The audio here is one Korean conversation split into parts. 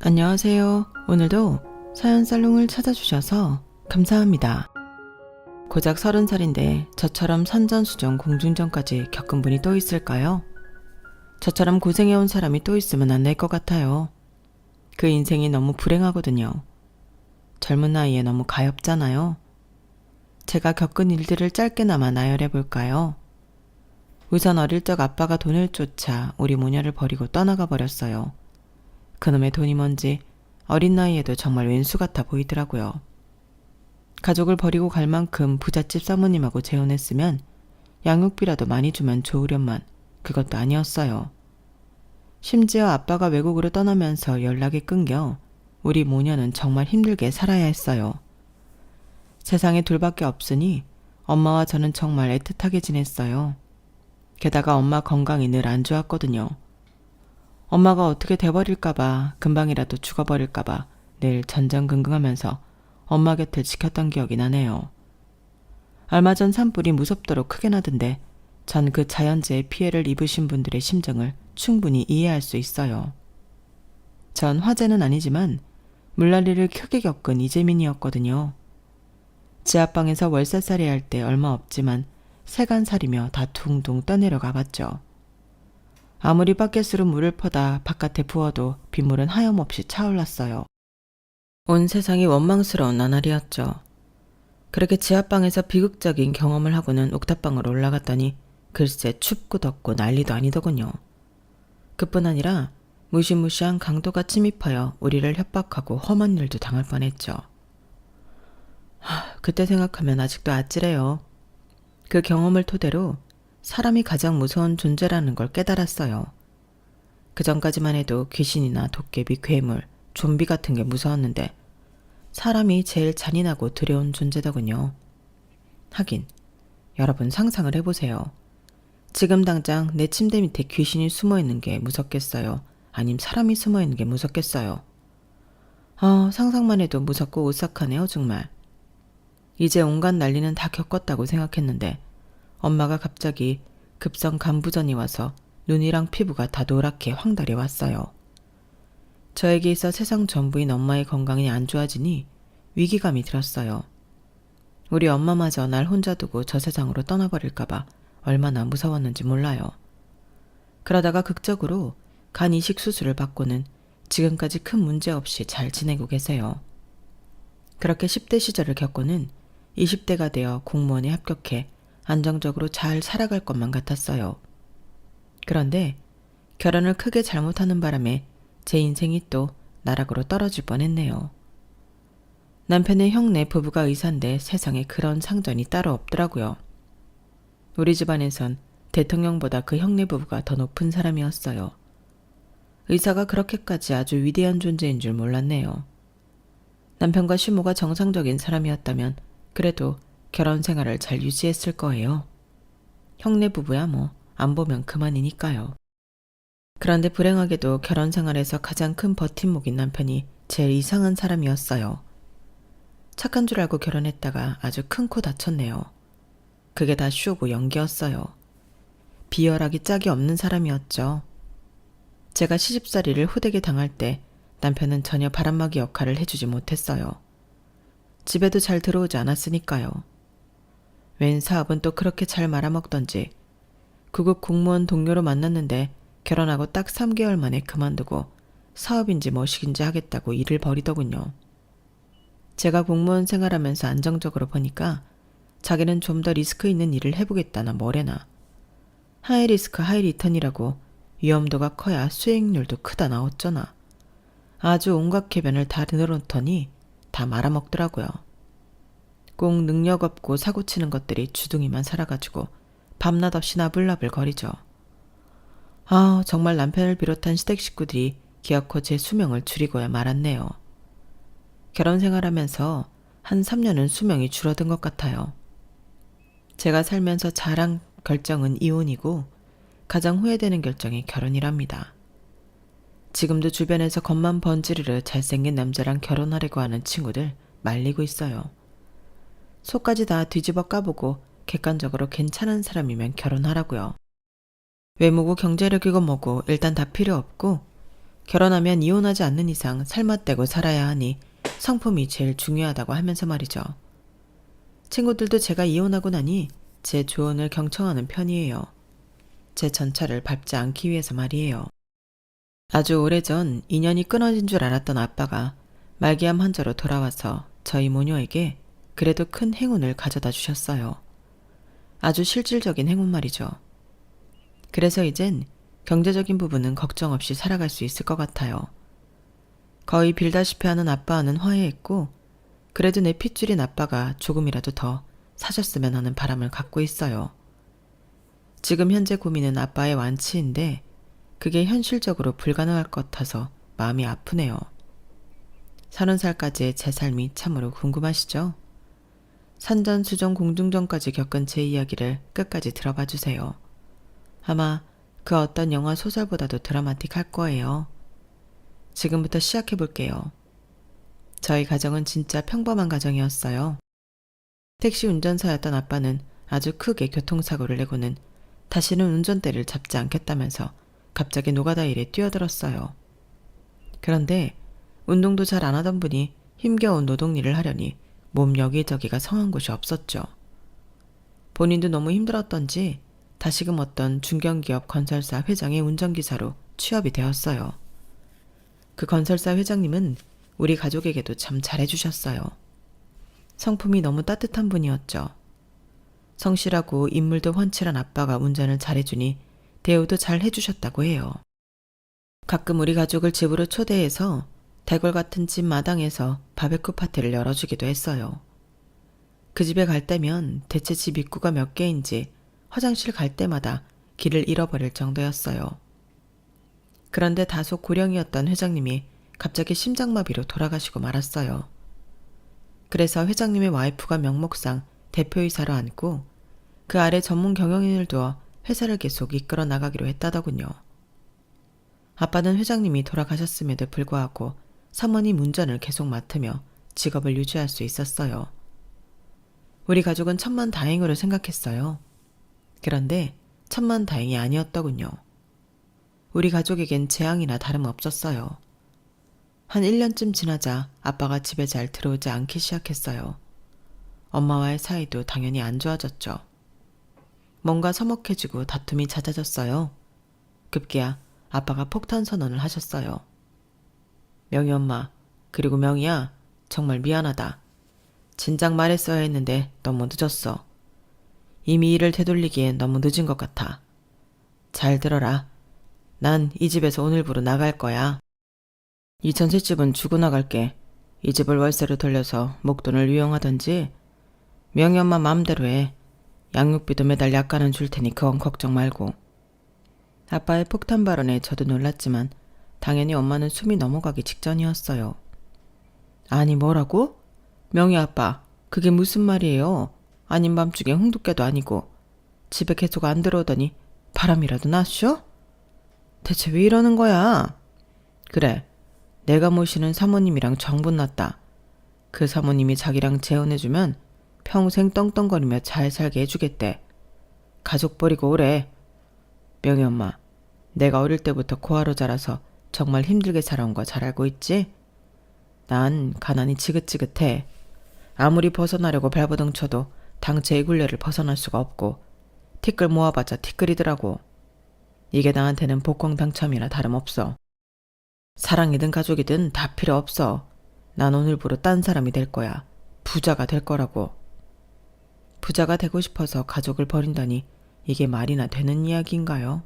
안녕하세요. 오늘도 사연살롱을 찾아주셔서 감사합니다. 고작 30살인데 저처럼 산전수전 공중전까지 겪은 분이 또 있을까요? 저처럼 고생해온 사람이 또 있으면 안 될 것 같아요. 그 인생이 너무 불행하거든요. 젊은 나이에 너무 가엾잖아요. 제가 겪은 일들을 짧게나마 나열해볼까요? 우선 어릴 적 아빠가 돈을 쫓아 우리 모녀를 버리고 떠나가 버렸어요. 그놈의 돈이 뭔지 어린 나이에도 정말 왼수 같아 보이더라고요. 가족을 버리고 갈 만큼 부잣집 사모님하고 재혼했으면 양육비라도 많이 주면 좋으련만 그것도 아니었어요. 심지어 아빠가 외국으로 떠나면서 연락이 끊겨 우리 모녀는 정말 힘들게 살아야 했어요. 세상에 둘밖에 없으니 엄마와 저는 정말 애틋하게 지냈어요. 게다가 엄마 건강이 늘 안 좋았거든요. 엄마가 어떻게 돼버릴까봐, 금방이라도 죽어버릴까봐 늘 전전긍긍하면서 엄마 곁을 지켰던 기억이 나네요. 얼마 전 산불이 무섭도록 크게 나던데 전 그 자연재해 피해를 입으신 분들의 심정을 충분히 이해할 수 있어요. 전 화재는 아니지만 물난리를 크게 겪은 이재민이었거든요. 지하방에서 월세살이 할 때 얼마 없지만 세간살이며 다 둥둥 떠내려가 봤죠. 아무리 바켓으로 물을 퍼다 바깥에 부어도 빗물은 하염없이 차올랐어요. 온 세상이 원망스러운 나날이었죠. 그렇게 지하방에서 비극적인 경험을 하고는 옥탑방으로 올라갔더니 글쎄 춥고 덥고 난리도 아니더군요. 그뿐 아니라 무시무시한 강도가 침입하여 우리를 협박하고 험한 일도 당할 뻔했죠. 그때 생각하면 아직도 아찔해요. 그 경험을 토대로 사람이 가장 무서운 존재라는 걸 깨달았어요. 그 전까지만 해도 귀신이나 도깨비, 괴물, 좀비 같은 게 무서웠는데 사람이 제일 잔인하고 두려운 존재더군요. 하긴 여러분 상상을 해보세요. 지금 당장 내 침대 밑에 귀신이 숨어있는 게 무섭겠어요? 아님 사람이 숨어있는 게 무섭겠어요? 상상만 해도 무섭고 오싹하네요 정말. 이제 온갖 난리는 다 겪었다고 생각했는데 엄마가 갑자기 급성 간부전이 와서 눈이랑 피부가 다 노랗게 황달이 왔어요. 저에게 있어 세상 전부인 엄마의 건강이 안 좋아지니 위기감이 들었어요. 우리 엄마마저 날 혼자 두고 저 세상으로 떠나버릴까봐 얼마나 무서웠는지 몰라요. 그러다가 극적으로 간 이식 수술을 받고는 지금까지 큰 문제 없이 잘 지내고 계세요. 그렇게 10대 시절을 겪고는 20대가 되어 공무원에 합격해 안정적으로 잘 살아갈 것만 같았어요. 그런데 결혼을 크게 잘못하는 바람에 제 인생이 또 나락으로 떨어질 뻔했네요. 남편의 형네 부부가 의사인데 세상에 그런 상전이 따로 없더라고요. 우리 집안에선 대통령보다 그 형네 부부가 더 높은 사람이었어요. 의사가 그렇게까지 아주 위대한 존재인 줄 몰랐네요. 남편과 시모가 정상적인 사람이었다면 그래도 결혼 생활을 잘 유지했을 거예요. 형네 부부야 뭐 안 보면 그만이니까요. 그런데 불행하게도 결혼 생활에서 가장 큰 버팀목인 남편이 제일 이상한 사람이었어요. 착한 줄 알고 결혼했다가 아주 큰 코 다쳤네요. 그게 다 쇼고 연기였어요. 비열하기 짝이 없는 사람이었죠. 제가 시집살이를 호되게 당할 때 남편은 전혀 바람막이 역할을 해주지 못했어요. 집에도 잘 들어오지 않았으니까요. 웬 사업은 또 그렇게 잘 말아먹던지 구급 공무원 동료로 만났는데 결혼하고 딱 3개월 만에 그만두고 사업인지 뭐식인지 하겠다고 일을 벌이더군요. 제가 공무원 생활하면서 안정적으로 보니까 자기는 좀 더 리스크 있는 일을 해보겠다나 뭐래나. 하이 리스크 하이 리턴이라고 위험도가 커야 수익률도 크다나 어쩌나. 아주 온갖 궤변을 다 늘어놓더니 다 말아먹더라고요. 꼭 능력 없고 사고치는 것들이 주둥이만 살아가지고 밤낮 없이 나불나불 거리죠. 정말 남편을 비롯한 시댁 식구들이 기어코 제 수명을 줄이고야 말았네요. 결혼 생활하면서 한 3년은 수명이 줄어든 것 같아요. 제가 살면서 잘한 결정은 이혼이고 가장 후회되는 결정이 결혼이랍니다. 지금도 주변에서 겉만 번지르르 잘생긴 남자랑 결혼하려고 하는 친구들 말리고 있어요. 속까지 다 뒤집어 까보고 객관적으로 괜찮은 사람이면 결혼하라고요. 외모고 경제력이고 뭐고 일단 다 필요 없고 결혼하면 이혼하지 않는 이상 살맛대고 살아야 하니 성품이 제일 중요하다고 하면서 말이죠. 친구들도 제가 이혼하고 나니 제 조언을 경청하는 편이에요. 제 전차를 밟지 않기 위해서 말이에요. 아주 오래전 인연이 끊어진 줄 알았던 아빠가 말기암 환자로 돌아와서 저희 모녀에게 그래도 큰 행운을 가져다 주셨어요. 아주 실질적인 행운 말이죠. 그래서 이젠 경제적인 부분은 걱정 없이 살아갈 수 있을 것 같아요. 거의 빌다시피 하는 아빠와는 화해했고 그래도 내 핏줄인 아빠가 조금이라도 더 사줬으면 하는 바람을 갖고 있어요. 지금 현재 고민은 아빠의 완치인데 그게 현실적으로 불가능할 것 같아서 마음이 아프네요. 30살까지의 제 삶이 참으로 궁금하시죠? 산전수전 공중전까지 겪은 제 이야기를 끝까지 들어봐 주세요. 아마 그 어떤 영화 소설보다도 드라마틱할 거예요. 지금부터 시작해 볼게요. 저희 가정은 진짜 평범한 가정이었어요. 택시 운전사였던 아빠는 아주 크게 교통사고를 내고는 다시는 운전대를 잡지 않겠다면서 갑자기 노가다 일에 뛰어들었어요. 그런데 운동도 잘 안 하던 분이 힘겨운 노동일을 하려니 몸 여기저기가 성한 곳이 없었죠. 본인도 너무 힘들었던지 다시금 어떤 중견기업 건설사 회장의 운전기사로 취업이 되었어요. 그 건설사 회장님은 우리 가족에게도 참 잘해주셨어요. 성품이 너무 따뜻한 분이었죠. 성실하고 인물도 훤칠한 아빠가 운전을 잘해주니 대우도 잘 해주셨다고 해요. 가끔 우리 가족을 집으로 초대해서 대궐 같은 집 마당에서 바베큐 파티를 열어주기도 했어요. 그 집에 갈 때면 대체 집 입구가 몇 개인지 화장실 갈 때마다 길을 잃어버릴 정도였어요. 그런데 다소 고령이었던 회장님이 갑자기 심장마비로 돌아가시고 말았어요. 그래서 회장님의 와이프가 명목상 대표이사로 앉고 그 아래 전문 경영인을 두어 회사를 계속 이끌어 나가기로 했다더군요. 아빠는 회장님이 돌아가셨음에도 불구하고 사모님 운전을 계속 맡으며 직업을 유지할 수 있었어요. 우리 가족은 천만다행으로 생각했어요. 그런데 천만다행이 아니었더군요. 우리 가족에겐 재앙이나 다름없었어요. 한 1년쯤 지나자 아빠가 집에 잘 들어오지 않기 시작했어요. 엄마와의 사이도 당연히 안 좋아졌죠. 뭔가 서먹해지고 다툼이 잦아졌어요. 급기야 아빠가 폭탄 선언을 하셨어요. 명희 엄마, 그리고 명희야, 정말 미안하다. 진작 말했어야 했는데 너무 늦었어. 이미 일을 되돌리기엔 너무 늦은 것 같아. 잘 들어라. 난 이 집에서 오늘부로 나갈 거야. 이 전셋집은 주고 나갈게. 이 집을 월세로 돌려서 목돈을 유용하든지 명희 엄마 마음대로 해. 양육비도 매달 약간은 줄 테니 그건 걱정 말고. 아빠의 폭탄 발언에 저도 놀랐지만 당연히 엄마는 숨이 넘어가기 직전이었어요. 아니 뭐라고? 명희 아빠, 그게 무슨 말이에요? 아닌 밤중에 홍두깨도 아니고 집에 계속 안 들어오더니 바람이라도 났쇼? 대체 왜 이러는 거야? 그래, 내가 모시는 사모님이랑 정분났다. 그 사모님이 자기랑 재혼해주면 평생 떵떵거리며 잘 살게 해주겠대. 가족 버리고 오래. 명희 엄마, 내가 어릴 때부터 고아로 자라서 정말 힘들게 살아온 거 잘 알고 있지? 난 가난이 지긋지긋해. 아무리 벗어나려고 발버둥 쳐도 당최 굴레를 벗어날 수가 없고 티끌 모아봤자 티끌이더라고. 이게 나한테는 복권 당첨이나 다름없어. 사랑이든 가족이든 다 필요 없어. 난 오늘부로 딴 사람이 될 거야. 부자가 될 거라고. 부자가 되고 싶어서 가족을 버린다니 이게 말이나 되는 이야기인가요?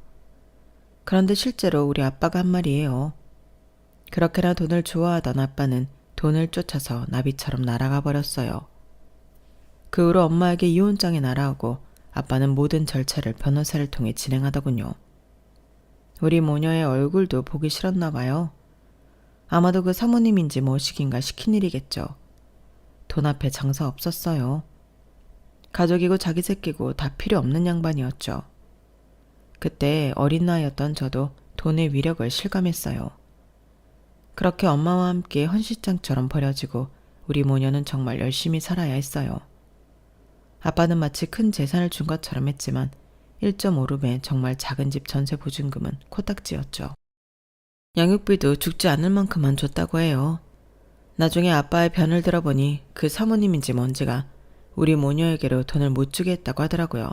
그런데 실제로 우리 아빠가 한 말이에요. 그렇게나 돈을 좋아하던 아빠는 돈을 쫓아서 나비처럼 날아가 버렸어요. 그 후로 엄마에게 이혼장에 날아오고 아빠는 모든 절차를 변호사를 통해 진행하더군요. 우리 모녀의 얼굴도 보기 싫었나 봐요. 아마도 그 사모님인지 뭐시긴가 시킨 일이겠죠. 돈 앞에 장사 없었어요. 가족이고 자기 새끼고 다 필요 없는 양반이었죠. 그때 어린 나이였던 저도 돈의 위력을 실감했어요. 그렇게 엄마와 함께 헌시장처럼 버려지고 우리 모녀는 정말 열심히 살아야 했어요. 아빠는 마치 큰 재산을 준 것처럼 했지만 1.5룸의 정말 작은 집 전세 보증금은 코딱지였죠. 양육비도 죽지 않을 만큼만 줬다고 해요. 나중에 아빠의 변을 들어보니 그 사모님인지 뭔지가 우리 모녀에게로 돈을 못 주게 했다고 하더라고요.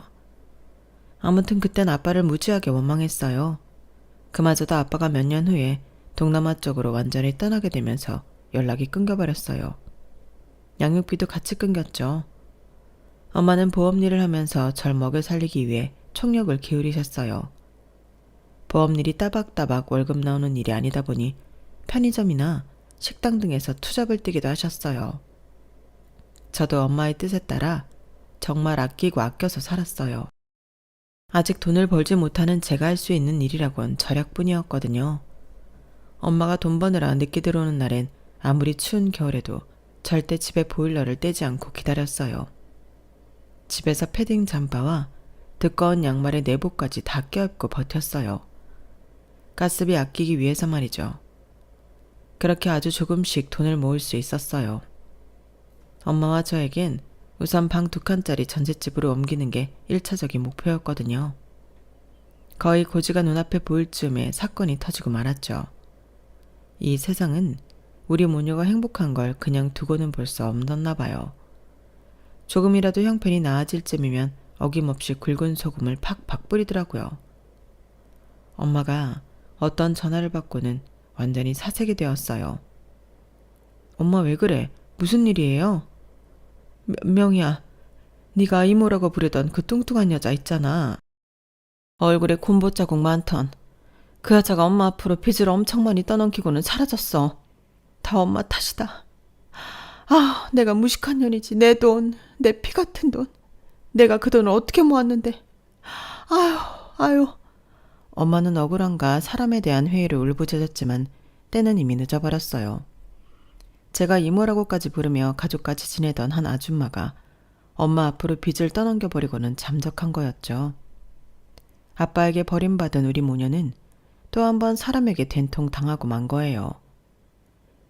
아무튼 그땐 아빠를 무지하게 원망했어요. 그마저도 아빠가 몇 년 후에 동남아 쪽으로 완전히 떠나게 되면서 연락이 끊겨버렸어요. 양육비도 같이 끊겼죠. 엄마는 보험 일을 하면서 절 먹여 살리기 위해 총력을 기울이셨어요. 보험 일이 따박따박 월급 나오는 일이 아니다 보니 편의점이나 식당 등에서 투잡을 뛰기도 하셨어요. 저도 엄마의 뜻에 따라 정말 아끼고 아껴서 살았어요. 아직 돈을 벌지 못하는 제가 할 수 있는 일이라곤 절약뿐이었거든요. 엄마가 돈 버느라 늦게 들어오는 날엔 아무리 추운 겨울에도 절대 집에 보일러를 떼지 않고 기다렸어요. 집에서 패딩 잠바와 두꺼운 양말에 내복까지 다 껴입고 버텼어요. 가스비 아끼기 위해서 말이죠. 그렇게 아주 조금씩 돈을 모을 수 있었어요. 엄마와 저에겐 우선 방 2칸짜리 전셋집으로 옮기는 게 1차적인 목표였거든요. 거의 고지가 눈앞에 보일 즈음에 사건이 터지고 말았죠. 이 세상은 우리 모녀가 행복한 걸 그냥 두고는 볼 수 없었나 봐요. 조금이라도 형편이 나아질 쯤이면 어김없이 굵은 소금을 팍팍 뿌리더라고요. 엄마가 어떤 전화를 받고는 완전히 사색이 되었어요. 엄마 왜 그래? 무슨 일이에요? 명희야, 네가 이모라고 부르던 그 뚱뚱한 여자 있잖아. 얼굴에 곰보 자국 많던 그 여자가 엄마 앞으로 빚을 엄청 많이 떠넘기고는 사라졌어. 다 엄마 탓이다. 아, 내가 무식한 년이지. 내 돈, 내 피 같은 돈. 내가 그 돈을 어떻게 모았는데. 아유. 엄마는 억울함과 사람에 대한 회의를 울부짖었지만 때는 이미 늦어버렸어요. 제가 이모라고까지 부르며 가족같이 지내던 한 아줌마가 엄마 앞으로 빚을 떠넘겨버리고는 잠적한 거였죠. 아빠에게 버림받은 우리 모녀는 또 한 번 사람에게 된통 당하고 만 거예요.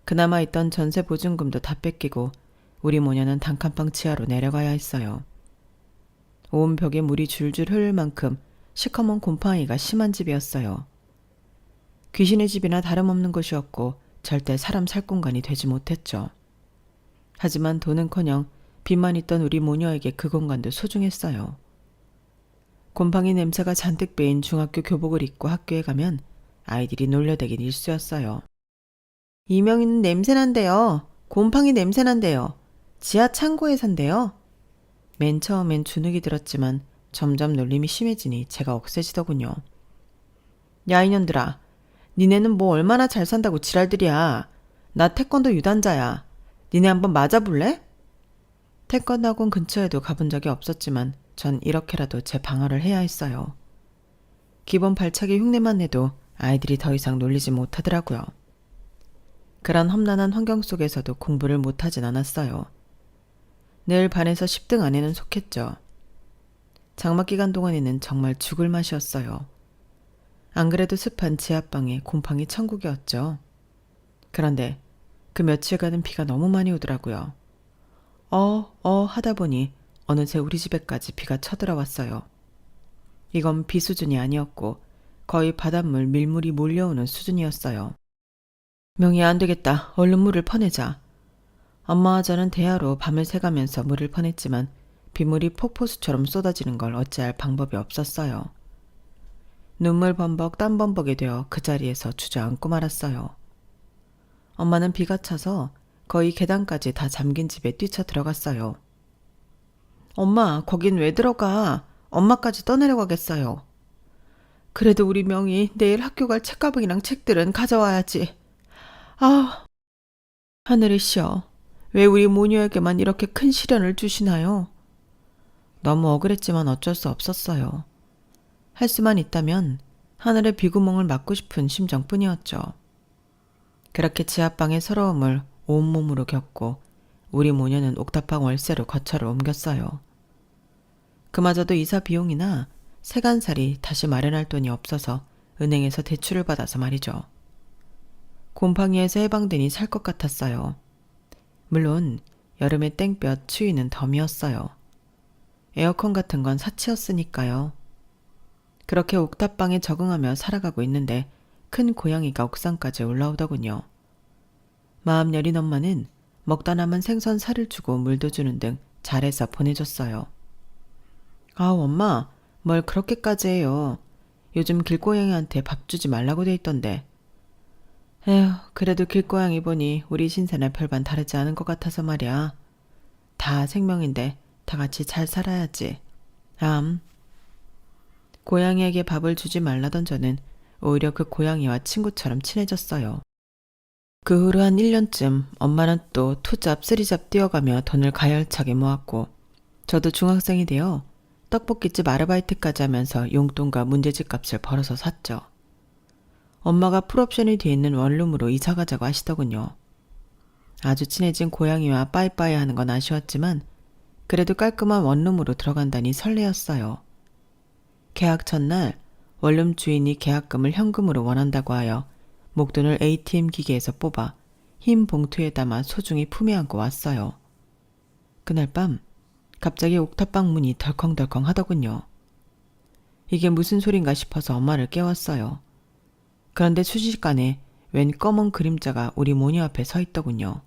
그나마 있던 전세 보증금도 다 뺏기고 우리 모녀는 단칸방 지하로 내려가야 했어요. 온 벽에 물이 줄줄 흐를 만큼 시커먼 곰팡이가 심한 집이었어요. 귀신의 집이나 다름없는 곳이었고 절대 사람 살 공간이 되지 못했죠. 하지만 돈은커녕 빚만 있던 우리 모녀에게 그 공간도 소중했어요. 곰팡이 냄새가 잔뜩 배인 중학교 교복을 입고 학교에 가면 아이들이 놀려대긴 일쑤였어요. 이명희는 냄새난대요. 곰팡이 냄새난대요. 지하 창고에 산대요. 맨 처음엔 주눅이 들었지만 점점 놀림이 심해지니 제가 억세지더군요. 야 이년들아, 니네는 뭐 얼마나 잘 산다고 지랄들이야. 나 태권도 유단자야. 니네 한번 맞아볼래? 태권도 학원 근처에도 가본 적이 없었지만 전 이렇게라도 제 방어를 해야 했어요. 기본 발차기 흉내만 내도 아이들이 더 이상 놀리지 못하더라고요. 그런 험난한 환경 속에서도 공부를 못하진 않았어요. 늘 반에서 10등 안에는 속했죠. 장마기간 동안에는 정말 죽을 맛이었어요. 안 그래도 습한 지하방에 곰팡이 천국이었죠. 그런데 그 며칠간은 비가 너무 많이 오더라고요. 하다 보니 어느새 우리 집에까지 비가 쳐들어왔어요. 이건 비 수준이 아니었고 거의 바닷물 밀물이 몰려오는 수준이었어요. 명희야 안 되겠다. 얼른 물을 퍼내자. 엄마와 저는 대야로 밤을 새가면서 물을 퍼냈지만 빗물이 폭포수처럼 쏟아지는 걸 어찌할 방법이 없었어요. 눈물 범벅 땀 범벅이 되어 그 자리에서 주저앉고 말았어요. 엄마는 비가 차서 거의 계단까지 다 잠긴 집에 뛰쳐 들어갔어요. 엄마, 거긴 왜 들어가? 엄마까지 떠내려가겠어요. 그래도 우리 명희 내일 학교 갈 책가방이랑 책들은 가져와야지. 하늘이시여, 왜 우리 모녀에게만 이렇게 큰 시련을 주시나요? 너무 억울했지만 어쩔 수 없었어요. 할 수만 있다면 하늘의 비구멍을 막고 싶은 심정뿐이었죠. 그렇게 지하방의 서러움을 온몸으로 겪고 우리 모녀는 옥탑방 월세로 거처를 옮겼어요. 그마저도 이사 비용이나 세간살이 다시 마련할 돈이 없어서 은행에서 대출을 받아서 말이죠. 곰팡이에서 해방되니 살 것 같았어요. 물론 여름의 땡볕 추위는 덤이었어요. 에어컨 같은 건 사치였으니까요. 그렇게 옥탑방에 적응하며 살아가고 있는데 큰 고양이가 옥상까지 올라오더군요. 마음 여린 엄마는 먹다 남은 생선 살을 주고 물도 주는 등 잘해서 보내줬어요. 아우 엄마, 뭘 그렇게까지 해요. 요즘 길고양이한테 밥 주지 말라고 돼 있던데. 에휴, 그래도 길고양이 보니 우리 신세나 별반 다르지 않은 것 같아서 말이야. 다 생명인데 다 같이 잘 살아야지. 고양이에게 밥을 주지 말라던 저는 오히려 그 고양이와 친구처럼 친해졌어요. 그 후로 한 1년쯤 엄마는 또 투잡 쓰리잡 뛰어가며 돈을 가열차게 모았고 저도 중학생이 되어 떡볶이집 아르바이트까지 하면서 용돈과 문제집 값을 벌어서 샀죠. 엄마가 풀옵션이 돼 있는 원룸으로 이사 가자고 하시더군요. 아주 친해진 고양이와 빠이빠이 하는 건 아쉬웠지만 그래도 깔끔한 원룸으로 들어간다니 설레었어요. 계약 첫날 원룸 주인이 계약금을 현금으로 원한다고 하여 목돈을 ATM 기계에서 뽑아 흰 봉투에 담아 소중히 품에 안고 왔어요. 그날 밤 갑자기 옥탑방 문이 덜컹덜컹 하더군요. 이게 무슨 소린가 싶어서 엄마를 깨웠어요. 그런데 순식간에 웬 검은 그림자가 우리 모녀 앞에 서 있더군요.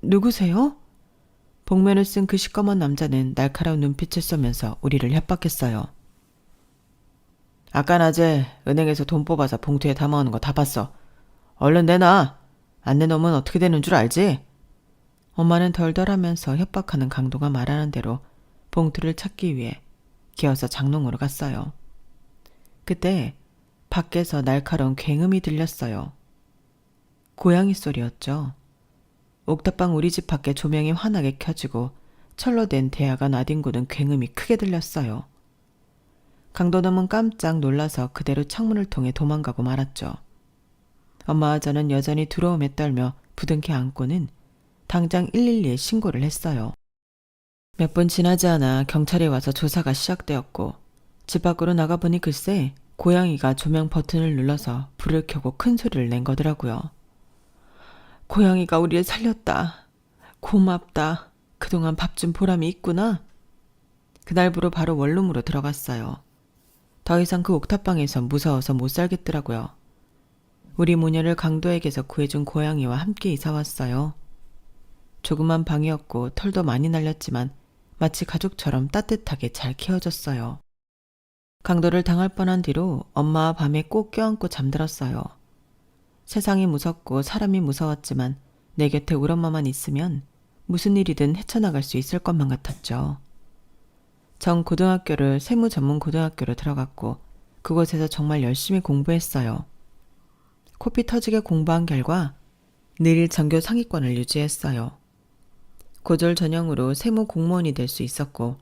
누구세요? 복면을 쓴 그 시꺼먼 남자는 날카로운 눈빛을 쏘면서 우리를 협박했어요. 아까 낮에 은행에서 돈 뽑아서 봉투에 담아오는 거 다 봤어. 얼른 내놔. 안 내놓으면 어떻게 되는 줄 알지? 엄마는 덜덜하면서 협박하는 강도가 말하는 대로 봉투를 찾기 위해 기어서 장롱으로 갔어요. 그때 밖에서 날카로운 굉음이 들렸어요. 고양이 소리였죠. 옥탑방 우리 집 밖에 조명이 환하게 켜지고 철로 된 대야가 나뒹구는 굉음이 크게 들렸어요. 강도놈은 깜짝 놀라서 그대로 창문을 통해 도망가고 말았죠. 엄마와 저는 여전히 두려움에 떨며 부둥켜 안고는 당장 112에 신고를 했어요. 몇 분 지나지 않아 경찰이 와서 조사가 시작되었고 집 밖으로 나가보니 글쎄 고양이가 조명 버튼을 눌러서 불을 켜고 큰 소리를 낸 거더라고요. 고양이가 우리를 살렸다. 고맙다. 그동안 밥 준 보람이 있구나. 그날부로 바로 원룸으로 들어갔어요. 더 이상 그 옥탑방에서 무서워서 못 살겠더라고요. 우리 모녀를 강도에게서 구해준 고양이와 함께 이사 왔어요. 조그만 방이었고 털도 많이 날렸지만 마치 가족처럼 따뜻하게 잘 키워줬어요. 강도를 당할 뻔한 뒤로 엄마와 밤에 꼭 껴안고 잠들었어요. 세상이 무섭고 사람이 무서웠지만 내 곁에 우리 엄마만 있으면 무슨 일이든 헤쳐나갈 수 있을 것만 같았죠. 전 고등학교를 세무 전문 고등학교로 들어갔고 그곳에서 정말 열심히 공부했어요. 코피 터지게 공부한 결과 늘 전교 상위권을 유지했어요. 고졸 전형으로 세무 공무원이 될 수 있었고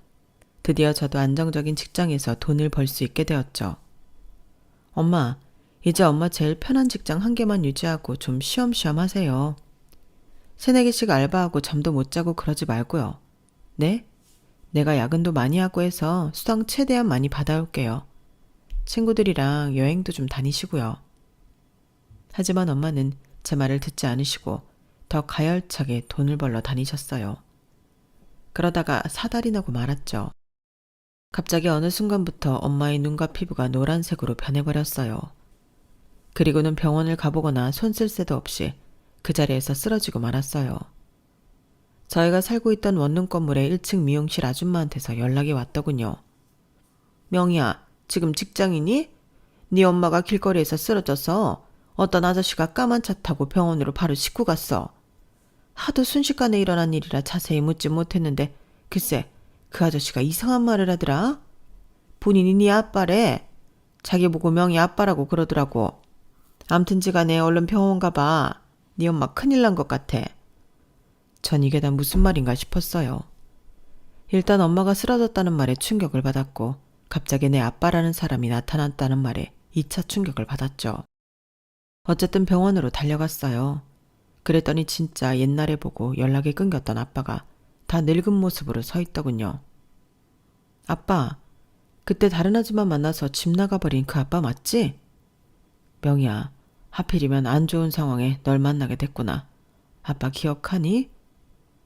드디어 저도 안정적인 직장에서 돈을 벌 수 있게 되었죠. 엄마, 이제 엄마 제일 편한 직장 한 개만 유지하고 좀 쉬엄쉬엄 하세요. 3-4개씩 알바하고 잠도 못 자고 그러지 말고요. 네? 내가 야근도 많이 하고 해서 수당 최대한 많이 받아올게요. 친구들이랑 여행도 좀 다니시고요. 하지만 엄마는 제 말을 듣지 않으시고 더 가열차게 돈을 벌러 다니셨어요. 그러다가 사달이 나고 말았죠. 갑자기 어느 순간부터 엄마의 눈과 피부가 노란색으로 변해버렸어요. 그리고는 병원을 가보거나 손 쓸 새도 없이 그 자리에서 쓰러지고 말았어요. 저희가 살고 있던 원룸 건물의 1층 미용실 아줌마한테서 연락이 왔더군요. 명희야, 지금 직장이니? 네 엄마가 길거리에서 쓰러져서 어떤 아저씨가 까만 차 타고 병원으로 바로 싣고 갔어. 하도 순식간에 일어난 일이라 자세히 묻지 못했는데 글쎄 그 아저씨가 이상한 말을 하더라. 본인이 네 아빠래. 자기 보고 명희 아빠라고 그러더라고. 암튼지간에 얼른 병원 가봐. 네 엄마 큰일 난 것 같아. 전 이게 다 무슨 말인가 싶었어요. 일단 엄마가 쓰러졌다는 말에 충격을 받았고 갑자기 내 아빠라는 사람이 나타났다는 말에 2차 충격을 받았죠. 어쨌든 병원으로 달려갔어요. 그랬더니 진짜 옛날에 보고 연락이 끊겼던 아빠가 다 늙은 모습으로 서 있더군요. 아빠, 그때 다른 아줌마 만나서 집 나가버린 그 아빠 맞지? 명희야, 하필이면 안 좋은 상황에 널 만나게 됐구나. 아빠 기억하니?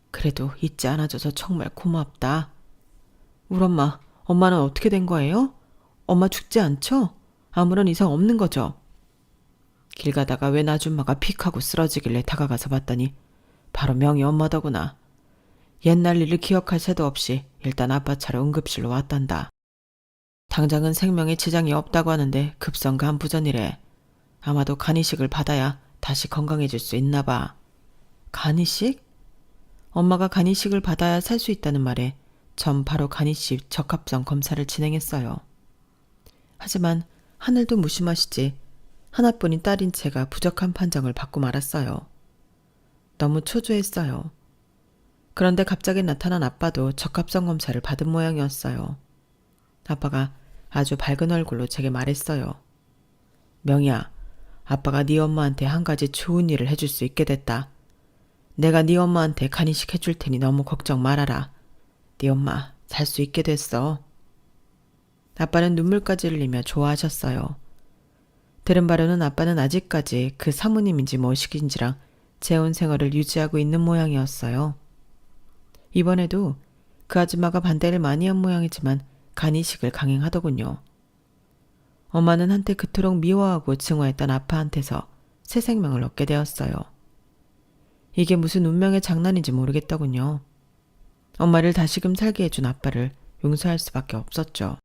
그래도 잊지 않아줘서 정말 고맙다. 우리 엄마는 어떻게 된 거예요? 엄마 죽지 않죠? 아무런 이상 없는 거죠? 길 가다가 웬 아줌마가 픽 하고 쓰러지길래 다가가서 봤더니 바로 명희 엄마더구나. 옛날 일을 기억할 새도 없이 일단 아빠 차로 응급실로 왔단다. 당장은 생명에 지장이 없다고 하는데 급성 간부전이래. 아마도 간이식을 받아야 다시 건강해질 수 있나 봐. 간이식? 엄마가 간이식을 받아야 살 수 있다는 말에 전 바로 간이식 적합성 검사를 진행했어요. 하지만 하늘도 무심하시지 하나뿐인 딸인 제가 부적한 판정을 받고 말았어요. 너무 초조했어요. 그런데 갑자기 나타난 아빠도 적합성 검사를 받은 모양이었어요. 아빠가 아주 밝은 얼굴로 제게 말했어요. 명희야, 아빠가 네 엄마한테 한 가지 좋은 일을 해줄 수 있게 됐다. 내가 네 엄마한테 간이식 해줄 테니 너무 걱정 말아라. 네 엄마 살 수 있게 됐어. 아빠는 눈물까지 흘리며 좋아하셨어요. 들은 바로는 아빠는 아직까지 그 사모님인지 뭐식인지랑 재혼 생활을 유지하고 있는 모양이었어요. 이번에도 그 아줌마가 반대를 많이 한 모양이지만 간이식을 강행하더군요. 엄마는 한때 그토록 미워하고 증오했던 아빠한테서 새 생명을 얻게 되었어요. 이게 무슨 운명의 장난인지 모르겠더군요. 엄마를 다시금 살게 해준 아빠를 용서할 수밖에 없었죠.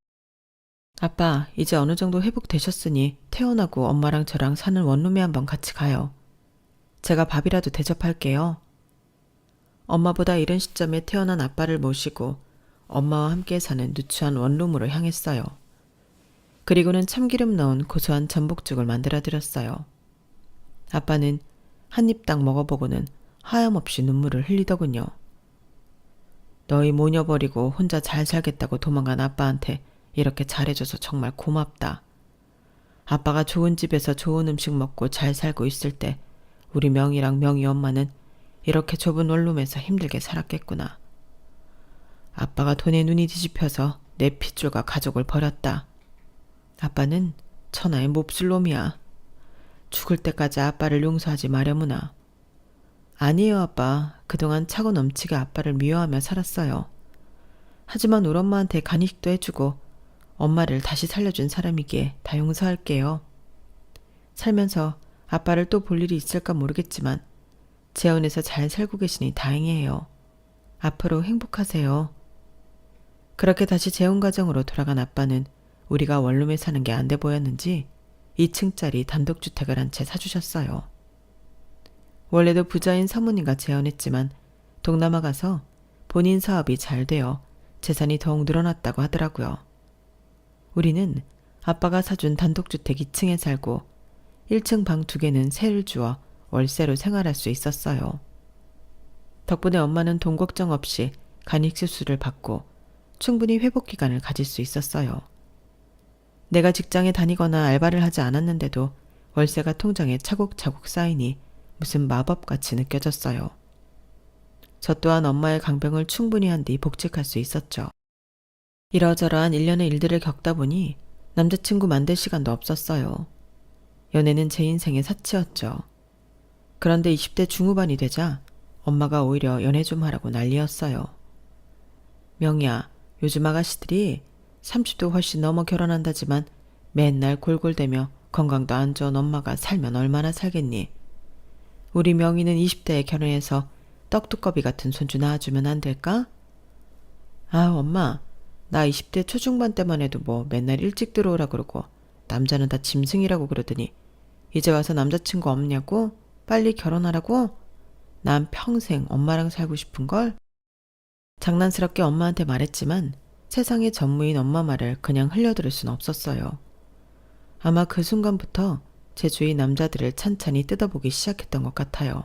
아빠, 이제 어느 정도 회복되셨으니 퇴원하고 엄마랑 저랑 사는 원룸에 한번 같이 가요. 제가 밥이라도 대접할게요. 엄마보다 이른 시점에 태어난 아빠를 모시고 엄마와 함께 사는 누추한 원룸으로 향했어요. 그리고는 참기름 넣은 고소한 전복죽을 만들어 드렸어요. 아빠는 한 입 딱 먹어보고는 하염없이 눈물을 흘리더군요. 너희 모녀 버리고 혼자 잘 살겠다고 도망간 아빠한테 이렇게 잘해줘서 정말 고맙다. 아빠가 좋은 집에서 좋은 음식 먹고 잘 살고 있을 때 우리 명희랑 명희 엄마는 이렇게 좁은 원룸에서 힘들게 살았겠구나. 아빠가 돈에 눈이 뒤집혀서 내 핏줄과 가족을 버렸다. 아빠는 천하의 몹쓸 놈이야. 죽을 때까지 아빠를 용서하지 마려무나. 아니에요, 아빠. 그동안 차고 넘치게 아빠를 미워하며 살았어요. 하지만 우리 엄마한테 간이식도 해주고 엄마를 다시 살려준 사람이기에 다 용서할게요. 살면서 아빠를 또 볼 일이 있을까 모르겠지만 재혼해서 잘 살고 계시니 다행이에요. 앞으로 행복하세요. 그렇게 다시 재혼 가정으로 돌아간 아빠는 우리가 원룸에 사는 게 안 돼 보였는지 2층짜리 단독주택을 한 채 사주셨어요. 원래도 부자인 사모님과 재혼했지만 동남아 가서 본인 사업이 잘 되어 재산이 더욱 늘어났다고 하더라고요. 우리는 아빠가 사준 단독주택 2층에 살고 1층 방 2개는 세를 주어 월세로 생활할 수 있었어요. 덕분에 엄마는 돈 걱정 없이 간이식 수술을 받고 충분히 회복 기간을 가질 수 있었어요. 내가 직장에 다니거나 알바를 하지 않았는데도 월세가 통장에 차곡차곡 쌓이니 무슨 마법같이 느껴졌어요. 저 또한 엄마의 강병을 충분히 한 뒤 복직할 수 있었죠. 이러저러한 일련의 일들을 겪다 보니 남자친구 만들 시간도 없었어요. 연애는 제 인생의 사치였죠. 그런데 20대 중후반이 되자 엄마가 오히려 연애 좀 하라고 난리였어요. 명희야, 요즘 아가씨들이 30도 훨씬 넘어 결혼한다지만 맨날 골골대며 건강도 안 좋은 엄마가 살면 얼마나 살겠니? 우리 명희는 20대에 결혼해서 떡두꺼비 같은 손주 낳아주면 안 될까? 아, 엄마, 나 20대 초중반 때만 해도 뭐 맨날 일찍 들어오라 그러고 남자는 다 짐승이라고 그러더니 이제 와서 남자친구 없냐고? 빨리 결혼하라고? 난 평생 엄마랑 살고 싶은걸? 장난스럽게 엄마한테 말했지만 세상의 전무인 엄마 말을 그냥 흘려들을 순 없었어요. 아마 그 순간부터 제 주위 남자들을 찬찬히 뜯어보기 시작했던 것 같아요.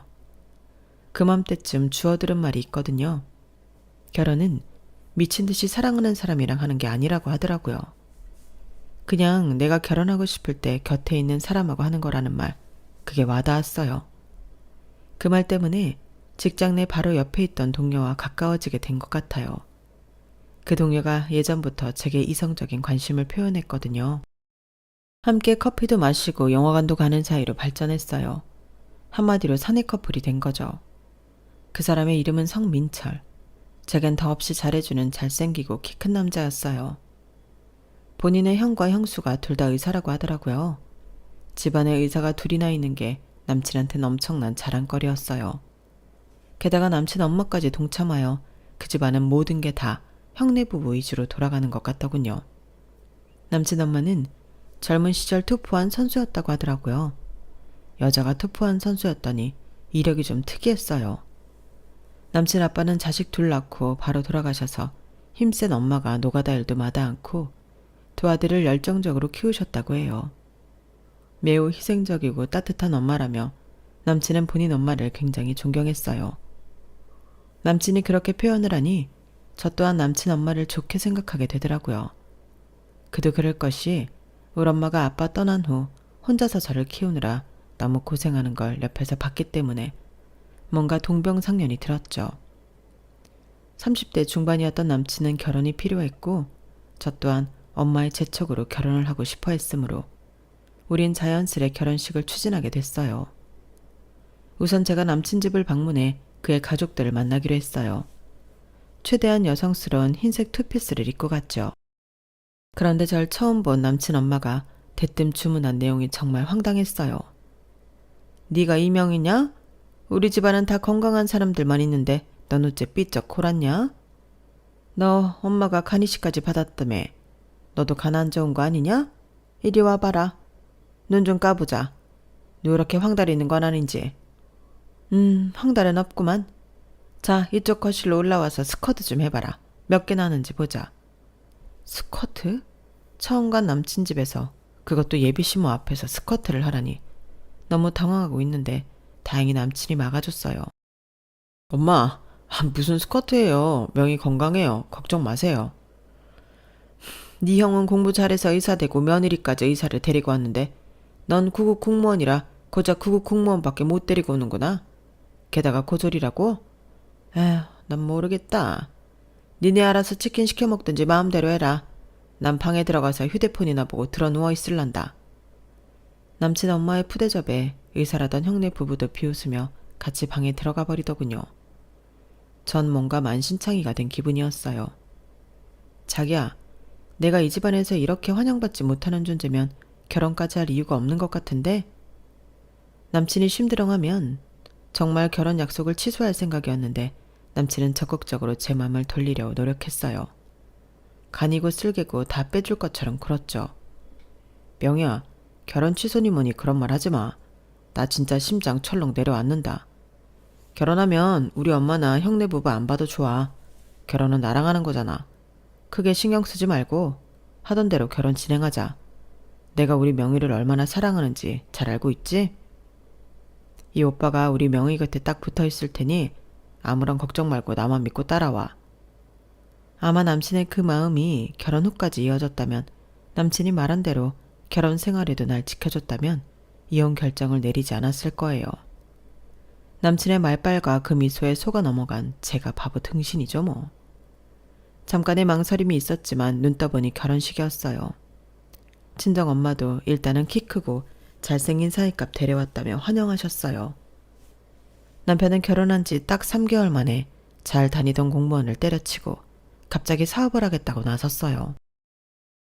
그맘때쯤 주워들은 말이 있거든요. 결혼은 미친 듯이 사랑하는 사람이랑 하는 게 아니라고 하더라고요. 그냥 내가 결혼하고 싶을 때 곁에 있는 사람하고 하는 거라는 말, 그게 와닿았어요. 그 말 때문에 직장 내 바로 옆에 있던 동료와 가까워지게 된 것 같아요. 그 동료가 예전부터 제게 이성적인 관심을 표현했거든요. 함께 커피도 마시고 영화관도 가는 사이로 발전했어요. 한마디로 사내 커플이 된 거죠. 그 사람의 이름은 성민철. 제겐 더없이 잘해주는 잘생기고 키 큰 남자였어요. 본인의 형과 형수가 둘 다 의사라고 하더라고요. 집안에 의사가 둘이나 있는 게 남친한테는 엄청난 자랑거리였어요. 게다가 남친 엄마까지 동참하여 그 집안은 모든 게 다 형네 부부 위주로 돌아가는 것 같더군요. 남친 엄마는 젊은 시절 투포한 선수였다고 하더라고요. 여자가 투포한 선수였더니 이력이 좀 특이했어요. 남친 아빠는 자식 둘 낳고 바로 돌아가셔서 힘센 엄마가 노가다 일도 마다 않고 두 아들을 열정적으로 키우셨다고 해요. 매우 희생적이고 따뜻한 엄마라며 남친은 본인 엄마를 굉장히 존경했어요. 남친이 그렇게 표현을 하니 저 또한 남친 엄마를 좋게 생각하게 되더라고요. 그도 그럴 것이 우리 엄마가 아빠 떠난 후 혼자서 저를 키우느라 너무 고생하는 걸 옆에서 봤기 때문에 뭔가 동병상련이 들었죠. 30대 중반이었던 남친은 결혼이 필요했고 저 또한 엄마의 재촉으로 결혼을 하고 싶어 했으므로 우린 자연스레 결혼식을 추진하게 됐어요. 우선 제가 남친 집을 방문해 그의 가족들을 만나기로 했어요. 최대한 여성스러운 흰색 투피스를 입고 갔죠. 그런데 절 처음 본 남친 엄마가 대뜸 주문한 내용이 정말 황당했어요. 네가 이명이냐? 우리 집안은 다 건강한 사람들만 있는데 넌 어째 삐쩍 골았냐? 너 엄마가 간이식까지 받았다며. 너도 간 안 좋은 거 아니냐? 이리 와봐라. 눈 좀 까보자. 누렇게 황달이는 건 아닌지. 황달은 없구만. 자, 이쪽 거실로 올라와서 스쿼트 좀 해봐라. 몇 개나 하는지 보자. 스쿼트? 처음 간 남친 집에서 그것도 예비시모 앞에서 스쿼트를 하라니. 너무 당황하고 있는데 다행히 남친이 막아줬어요. 엄마, 무슨 스쿼트예요. 명이 건강해요. 걱정 마세요. 네 형은 공부 잘해서 의사 되고 며느리까지 의사를 데리고 왔는데 넌 구급 공무원이라 고작 구급 공무원밖에 못 데리고 오는구나. 게다가 고졸이라고? 에휴, 난 모르겠다. 니네 알아서 치킨 시켜 먹든지 마음대로 해라. 난 방에 들어가서 휴대폰이나 보고 들어 누워 있을란다. 남친 엄마의 푸대접에 의사라던 형네 부부도 비웃으며 같이 방에 들어가 버리더군요. 전 뭔가 만신창이가 된 기분이었어요. 자기야, 내가 이 집안에서 이렇게 환영받지 못하는 존재면 결혼까지 할 이유가 없는 것 같은데? 남친이 심드렁하면 정말 결혼 약속을 취소할 생각이었는데 남친은 적극적으로 제 맘을 돌리려 노력했어요. 간이고 쓸개고 다 빼줄 것처럼 굴었죠. 명희야, 결혼 취소니 뭐니 그런 말 하지 마. 나 진짜 심장 철렁 내려앉는다. 결혼하면 우리 엄마나 형네 부부 안 봐도 좋아. 결혼은 나랑 하는 거잖아. 크게 신경 쓰지 말고 하던 대로 결혼 진행하자. 내가 우리 명희를 얼마나 사랑하는지 잘 알고 있지? 이 오빠가 우리 명희 곁에 딱 붙어 있을 테니 아무런 걱정 말고 나만 믿고 따라와. 아마 남친의 그 마음이 결혼 후까지 이어졌다면, 남친이 말한 대로 결혼 생활에도 날 지켜줬다면 이혼 결정을 내리지 않았을 거예요. 남친의 말빨과 그 미소에 속아 넘어간 제가 바보 등신이죠 뭐. 잠깐의 망설임이 있었지만 눈 떠보니 결혼식이었어요. 친정엄마도 일단은 키 크고 잘생긴 사위값 데려왔다며 환영하셨어요. 남편은 결혼한 지 딱 3개월 만에 잘 다니던 공무원을 때려치고 갑자기 사업을 하겠다고 나섰어요.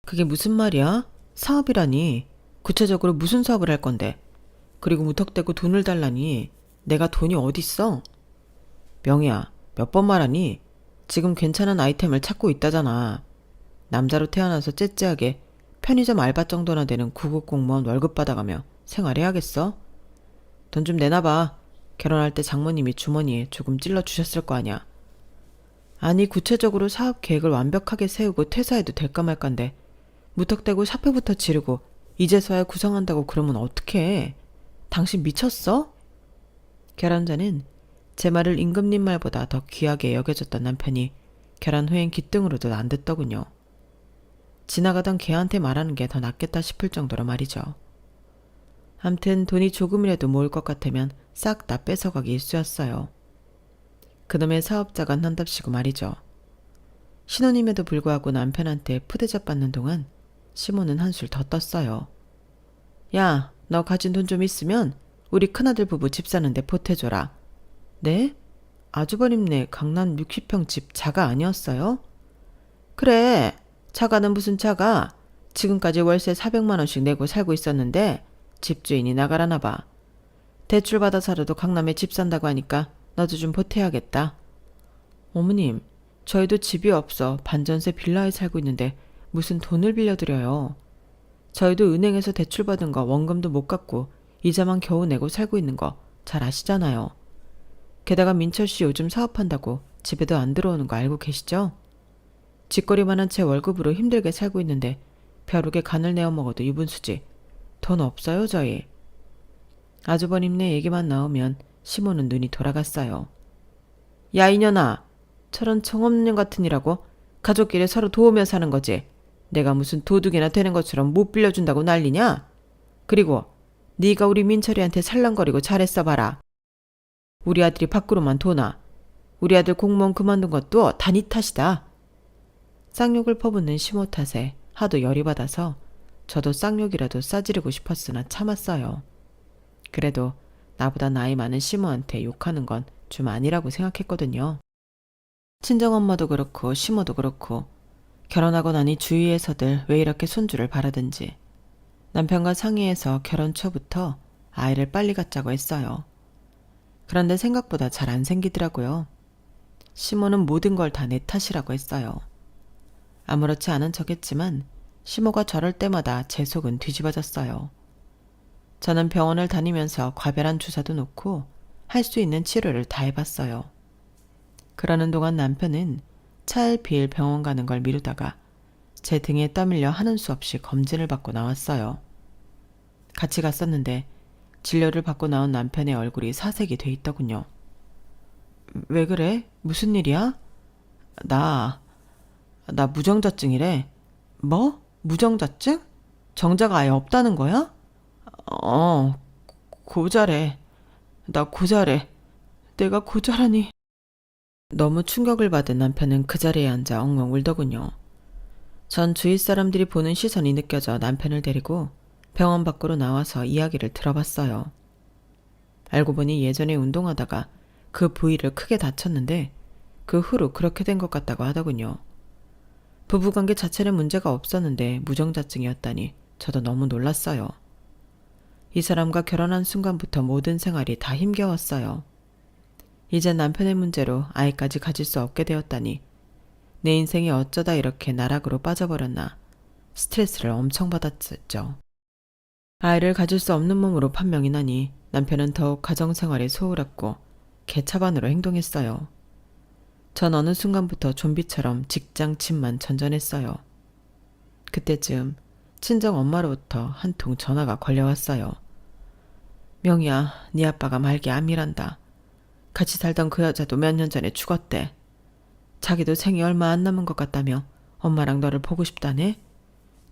그게 무슨 말이야? 사업이라니. 구체적으로 무슨 사업을 할 건데? 그리고 무턱대고 돈을 달라니. 내가 돈이 어딨어? 명희야, 몇 번 말하니? 지금 괜찮은 아이템을 찾고 있다잖아. 남자로 태어나서 째째하게 편의점 알바 정도나 되는 구급 공무원 월급 받아가며 생활해야겠어? 돈 좀 내놔봐. 결혼할 때 장모님이 주머니에 조금 찔러주셨을 거 아니야. 아니, 구체적으로 사업 계획을 완벽하게 세우고 퇴사해도 될까 말까인데 무턱대고 사표부터 지르고 이제서야 구성한다고 그러면 어떡해. 당신 미쳤어? 결혼 전엔 제 말을 임금님 말보다 더 귀하게 여겨줬던 남편이 결혼 후엔 귀등으로도 안 듣더군요. 지나가던 개한테 말하는 게 더 낫겠다 싶을 정도로 말이죠. 암튼 돈이 조금이라도 모을 것 같으면 싹 다 뺏어가기 일쑤였어요. 그놈의 사업자가 난답시고 말이죠. 신혼임에도 불구하고 남편한테 푸대접 받는 동안 시모는 한술 더 떴어요. 야, 너 가진 돈 좀 있으면 우리 큰아들 부부 집 사는데 보태줘라. 네? 아주버님네 강남 60평 집 자가 아니었어요? 그래, 자가는 무슨 자가. 지금까지 월세 400만 원씩 내고 살고 있었는데 집주인이 나가라나 봐. 대출 받아 살아도 강남에 집 산다고 하니까 너도 좀 보태야겠다. 어머님, 저희도 집이 없어 반전세 빌라에 살고 있는데 무슨 돈을 빌려드려요. 저희도 은행에서 대출 받은 거 원금도 못 갚고 이자만 겨우 내고 살고 있는 거 잘 아시잖아요. 게다가 민철 씨 요즘 사업한다고 집에도 안 들어오는 거 알고 계시죠? 쥐꼬리만한 제 월급으로 힘들게 살고 있는데 벼룩에 간을 내어 먹어도 유분수지. 돈 없어요 저희. 아주버님네 얘기만 나오면 시모는 눈이 돌아갔어요. 야 이년아, 저런 정없는 년 같으니라고 가족끼리 서로 도우며 사는 거지. 내가 무슨 도둑이나 되는 것처럼 못 빌려준다고 난리냐? 그리고 네가 우리 민철이한테 살랑거리고 잘했어 봐라. 우리 아들이 밖으로만 도나. 우리 아들 공무원 그만둔 것도 다 네 탓이다. 쌍욕을 퍼붓는 시모 탓에 하도 열이 받아서 저도 쌍욕이라도 싸지르고 싶었으나 참았어요. 그래도 나보다 나이 많은 시모한테 욕하는 건 좀 아니라고 생각했거든요. 친정엄마도 그렇고 시모도 그렇고 결혼하고 나니 주위에서들 왜 이렇게 손주를 바라든지 남편과 상의해서 결혼 초부터 아이를 빨리 갖자고 했어요. 그런데 생각보다 잘 안 생기더라고요. 시모는 모든 걸 다 내 탓이라고 했어요. 아무렇지 않은 척했지만 시모가 저럴 때마다 제 속은 뒤집어졌어요. 저는 병원을 다니면서 과별한 주사도 놓고 할 수 있는 치료를 다 해봤어요. 그러는 동안 남편은 차일피일 병원 가는 걸 미루다가 제 등에 떠밀려 하는 수 없이 검진을 받고 나왔어요. 같이 갔었는데 진료를 받고 나온 남편의 얼굴이 사색이 돼 있더군요. 왜 그래? 무슨 일이야? 나 무정자증이래. 뭐? 무정자증? 정자가 아예 없다는 거야? 고자래. 나 고자래. 내가 고자라니. 너무 충격을 받은 남편은 그 자리에 앉아 엉엉 울더군요. 전 주위 사람들이 보는 시선이 느껴져 남편을 데리고 병원 밖으로 나와서 이야기를 들어봤어요. 알고 보니 예전에 운동하다가 그 부위를 크게 다쳤는데 그 후로 그렇게 된 것 같다고 하더군요. 부부관계 자체는 문제가 없었는데 무정자증이었다니 저도 너무 놀랐어요. 이 사람과 결혼한 순간부터 모든 생활이 다 힘겨웠어요. 이제 남편의 문제로 아이까지 가질 수 없게 되었다니 내 인생이 어쩌다 이렇게 나락으로 빠져버렸나 스트레스를 엄청 받았죠. 아이를 가질 수 없는 몸으로 판명이 나니 남편은 더욱 가정생활이 소홀했고 개차반으로 행동했어요. 전 어느 순간부터 좀비처럼 직장 침만 전전했어요. 그때쯤 친정 엄마로부터 한 통 전화가 걸려왔어요. 명희야, 네 아빠가 말기 암이란다. 같이 살던 그 여자도 몇 년 전에 죽었대. 자기도 생이 얼마 안 남은 것 같다며 엄마랑 너를 보고 싶다네.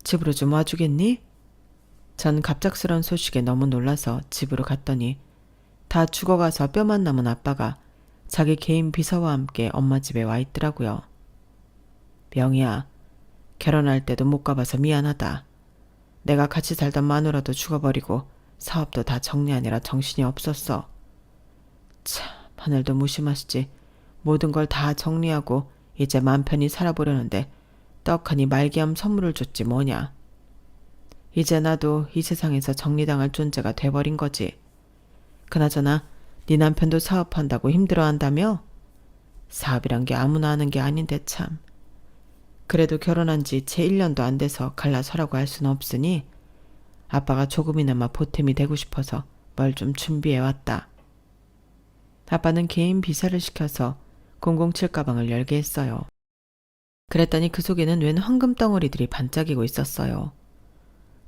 집으로 좀 와주겠니? 전 갑작스러운 소식에 너무 놀라서 집으로 갔더니 다 죽어가서 뼈만 남은 아빠가 자기 개인 비서와 함께 엄마 집에 와 있더라고요. 명희야, 결혼할 때도 못 가봐서 미안하다. 내가 같이 살던 마누라도 죽어버리고 사업도 다 정리하느라 정신이 없었어. 참, 하늘도 무심하시지. 모든 걸 다 정리하고 이제 맘 편히 살아보려는데 떡하니 말기암 선물을 줬지 뭐냐. 이제 나도 이 세상에서 정리당할 존재가 돼버린 거지. 그나저나 네 남편도 사업한다고 힘들어한다며? 사업이란 게 아무나 하는 게 아닌데 참. 그래도 결혼한 지 채 1년도 안 돼서 갈라서라고 할 수는 없으니 아빠가 조금이나마 보탬이 되고 싶어서 뭘 좀 준비해왔다. 아빠는 개인 비서를 시켜서 007 가방을 열게 했어요. 그랬더니 그 속에는 웬 황금 덩어리들이 반짝이고 있었어요.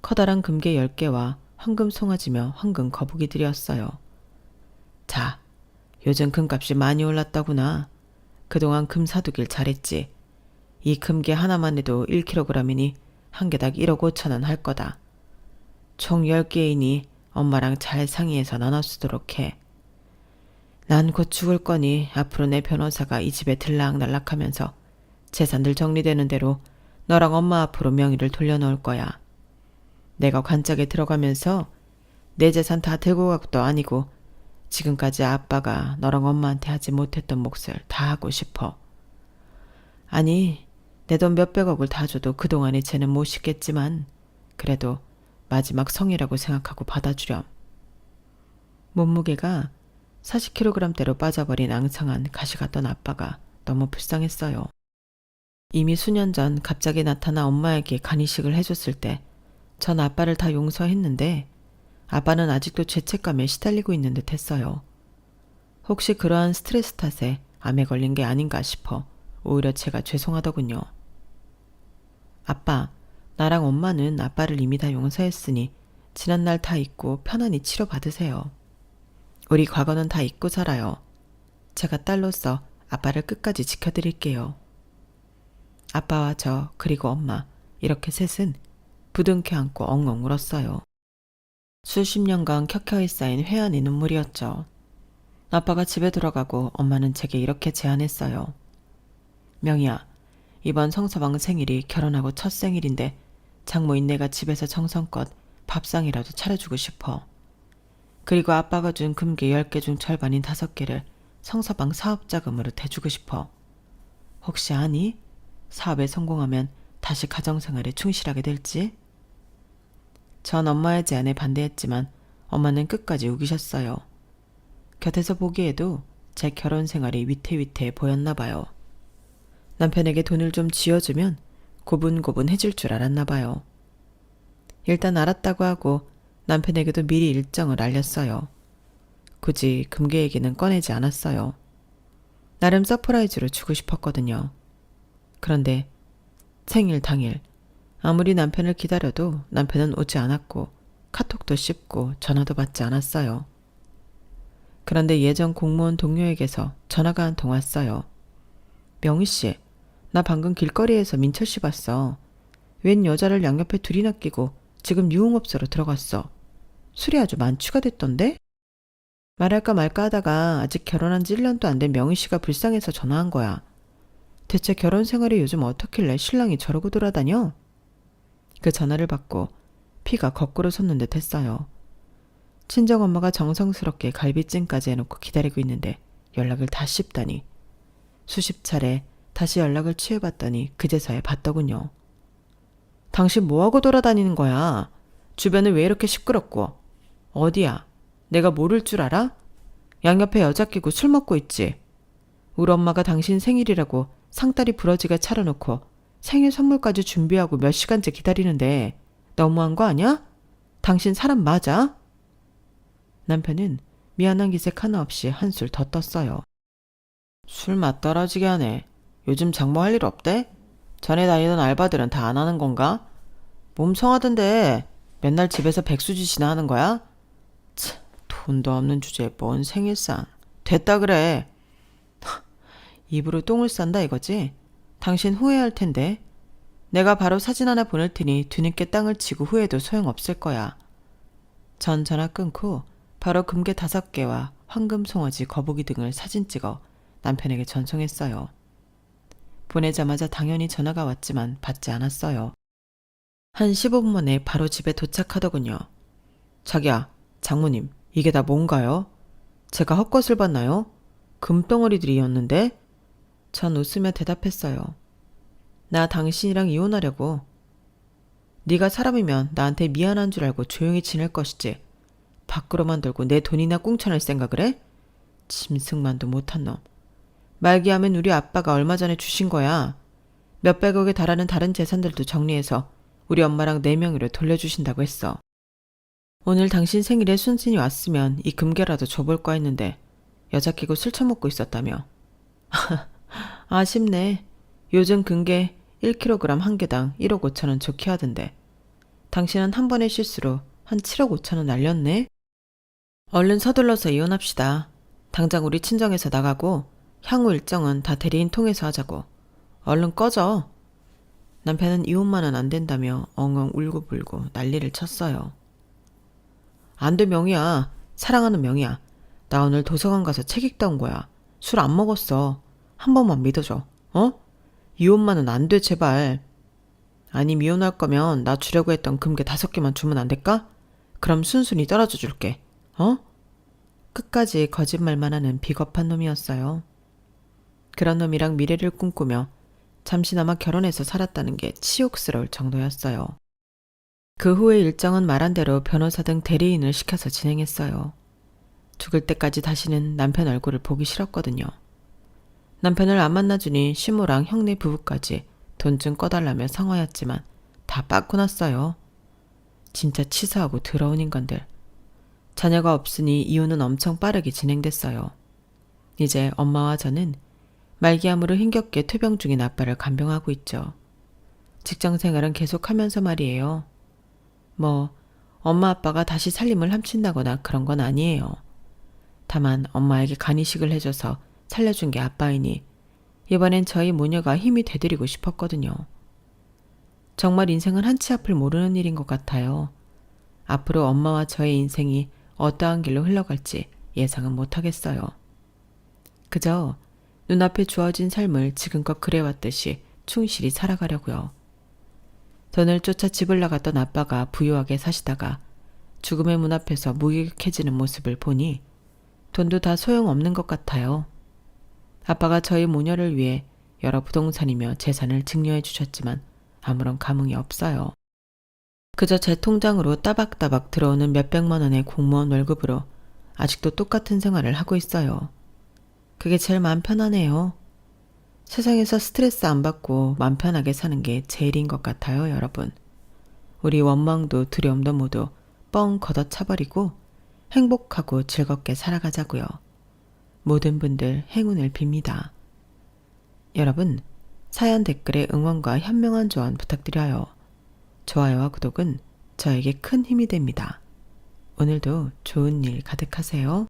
커다란 금괴 10개와 황금 송아지며 황금 거북이들이었어요. 자, 요즘 금값이 많이 올랐다구나. 그동안 금 사두길 잘했지. 이 금괴 하나만 해도 1kg이니 한 개당 1억 5천 원 할 거다. 총 10개이니 엄마랑 잘 상의해서 나눠 쓰도록 해. 난 곧 죽을 거니 앞으로 내 변호사가 이 집에 들락날락하면서 재산들 정리되는 대로 너랑 엄마 앞으로 명의를 돌려놓을 거야. 내가 관짝에 들어가면서 내 재산 다 들고 갈 것도 아니고 지금까지 아빠가 너랑 엄마한테 하지 못했던 몫을 다 하고 싶어. 아니, 내 돈 몇백억을 다 줘도 그동안의 죄는 못 씻겠지만 그래도 마지막 성이라고 생각하고 받아주렴. 몸무게가 40kg대로 빠져버린 앙상한 가시 같던 아빠가 너무 불쌍했어요. 이미 수년 전 갑자기 나타나 엄마에게 간이식을 해줬을 때 전 아빠를 다 용서했는데 아빠는 아직도 죄책감에 시달리고 있는 듯 했어요. 혹시 그러한 스트레스 탓에 암에 걸린 게 아닌가 싶어 오히려 제가 죄송하더군요. 아빠, 나랑 엄마는 아빠를 이미 다 용서했으니 지난날 다 잊고 편안히 치료받으세요. 우리 과거는 다 잊고 살아요. 제가 딸로서 아빠를 끝까지 지켜드릴게요. 아빠와 저 그리고 엄마 이렇게 셋은 부둥켜 안고 엉엉 울었어요. 수십 년간 켜켜이 쌓인 회한의 눈물이었죠. 아빠가 집에 돌아가고 엄마는 제게 이렇게 제안했어요. 명희야, 이번 성서방 생일이 결혼하고 첫 생일인데 장모인 내가 집에서 정성껏 밥상이라도 차려주고 싶어. 그리고 아빠가 준 금괴 10개 중 절반인 5개를 성서방 사업자금으로 대주고 싶어. 혹시 아니? 사업에 성공하면 다시 가정생활에 충실하게 될지? 전 엄마의 제안에 반대했지만 엄마는 끝까지 우기셨어요. 곁에서 보기에도 제 결혼 생활이 위태위태해 보였나 봐요. 남편에게 돈을 좀 쥐어주면 고분고분해질 줄 알았나 봐요. 일단 알았다고 하고 남편에게도 미리 일정을 알렸어요. 굳이 금괴 얘기는 꺼내지 않았어요. 나름 서프라이즈로 주고 싶었거든요. 그런데 생일 당일 아무리 남편을 기다려도 남편은 오지 않았고 카톡도 씹고 전화도 받지 않았어요. 그런데 예전 공무원 동료에게서 전화가 한 통 왔어요. 명희 씨, 나 방금 길거리에서 민철 씨 봤어. 웬 여자를 양옆에 둘이나 끼고 지금 유흥업소로 들어갔어. 술이 아주 만취가 됐던데? 말할까 말까 하다가 아직 결혼한 지 1년도 안 된 명희 씨가 불쌍해서 전화한 거야. 대체 결혼 생활이 요즘 어떻길래 신랑이 저러고 돌아다녀? 그 전화를 받고 피가 거꾸로 솟는 듯 했어요. 친정엄마가 정성스럽게 갈비찜까지 해놓고 기다리고 있는데 연락을 다 씹다니. 수십 차례 다시 연락을 취해봤더니 그제서야 봤더군요. 당신 뭐하고 돌아다니는 거야? 주변은 왜 이렇게 시끄럽고? 어디야? 내가 모를 줄 알아? 양옆에 여자 끼고 술 먹고 있지? 우리 엄마가 당신 생일이라고 상다리 부러지게 차려놓고 생일 선물까지 준비하고 몇 시간째 기다리는데 너무한 거 아니야? 당신 사람 맞아? 남편은 미안한 기색 하나 없이 한술 더 떴어요. 술 맛 떨어지게 하네. 요즘 장모할 일 없대? 전에 다니던 알바들은 다 안 하는 건가? 몸 성하던데 맨날 집에서 백수짓이나 하는 거야? 참, 돈도 없는 주제에 뭔 생일상. 됐다 그래. 입으로 똥을 싼다 이거지? 당신 후회할 텐데. 내가 바로 사진 하나 보낼 테니 뒤늦게 땅을 치고 후회도 소용없을 거야. 전 전화 끊고 바로 금괴 5개와 황금 송아지 거북이 등을 사진 찍어 남편에게 전송했어요. 보내자마자 당연히 전화가 왔지만 받지 않았어요. 한 15분 만에 바로 집에 도착하더군요. 자기야, 장모님, 이게 다 뭔가요? 제가 헛것을 봤나요? 금덩어리들이었는데? 전 웃으며 대답했어요. 나 당신이랑 이혼하려고. 네가 사람이면 나한테 미안한 줄 알고 조용히 지낼 것이지. 밖으로만 돌고 내 돈이나 꿍쳐낼 생각을 해? 짐승만도 못한 놈. 말기암은 우리 아빠가 얼마 전에 주신 거야. 몇백억에 달하는 다른 재산들도 정리해서 우리 엄마랑 내 명의로 돌려주신다고 했어. 오늘 당신 생일에 순신이 왔으면 이 금괴라도 줘볼까 했는데 여자 끼고 술 처먹고 있었다며. 아쉽네. 요즘 금괴 1kg 한 개당 1억 5천원 좋게 하던데. 당신은 한 번의 실수로 한 7억 5천원 날렸네? 얼른 서둘러서 이혼합시다. 당장 우리 친정에서 나가고 향후 일정은 다 대리인 통해서 하자고. 얼른 꺼져. 남편은 이혼만은 안 된다며 엉엉 울고불고 난리를 쳤어요. 안 돼 명희야. 사랑하는 명희야. 나 오늘 도서관 가서 책 읽다 온 거야. 술 안 먹었어. 한 번만 믿어줘. 어? 이혼만은 안 돼 제발. 아니 이혼할 거면 나 주려고 했던 금괴 5개만 주면 안 될까? 그럼 순순히 떨어져 줄게. 어? 끝까지 거짓말만 하는 비겁한 놈이었어요. 그런 놈이랑 미래를 꿈꾸며 잠시나마 결혼해서 살았다는 게 치욕스러울 정도였어요. 그 후의 일정은 말한 대로 변호사 등 대리인을 시켜서 진행했어요. 죽을 때까지 다시는 남편 얼굴을 보기 싫었거든요. 남편을 안 만나주니 시모랑 형네 부부까지 돈 좀 꺼달라며 성화였지만 다 빠꾸 났어요. 진짜 치사하고 더러운 인간들. 자녀가 없으니 이혼은 엄청 빠르게 진행됐어요. 이제 엄마와 저는 말기암으로 힘겹게 퇴병 중인 아빠를 간병하고 있죠. 직장생활은 계속하면서 말이에요. 뭐 엄마 아빠가 다시 살림을 함친다거나 그런 건 아니에요. 다만 엄마에게 간이식을 해줘서 살려준 게 아빠이니 이번엔 저희 모녀가 힘이 되드리고 싶었거든요. 정말 인생은 한치 앞을 모르는 일인 것 같아요. 앞으로 엄마와 저의 인생이 어떠한 길로 흘러갈지 예상은 못하겠어요. 그저 눈앞에 주어진 삶을 지금껏 그래왔듯이 충실히 살아가려고요. 돈을 쫓아 집을 나갔던 아빠가 부유하게 사시다가 죽음의 문 앞에서 무기력해지는 모습을 보니 돈도 다 소용없는 것 같아요. 아빠가 저희 모녀를 위해 여러 부동산이며 재산을 증여해 주셨지만 아무런 감흥이 없어요. 그저 제 통장으로 따박따박 들어오는 몇백만 원의 공무원 월급으로 아직도 똑같은 생활을 하고 있어요. 그게 제일 마음 편하네요. 세상에서 스트레스 안 받고 마음 편하게 사는 게 제일인 것 같아요, 여러분. 우리 원망도 두려움도 모두 뻥 걷어차버리고 행복하고 즐겁게 살아가자고요. 모든 분들 행운을 빕니다. 여러분, 사연 댓글에 응원과 현명한 조언 부탁드려요. 좋아요와 구독은 저에게 큰 힘이 됩니다. 오늘도 좋은 일 가득하세요.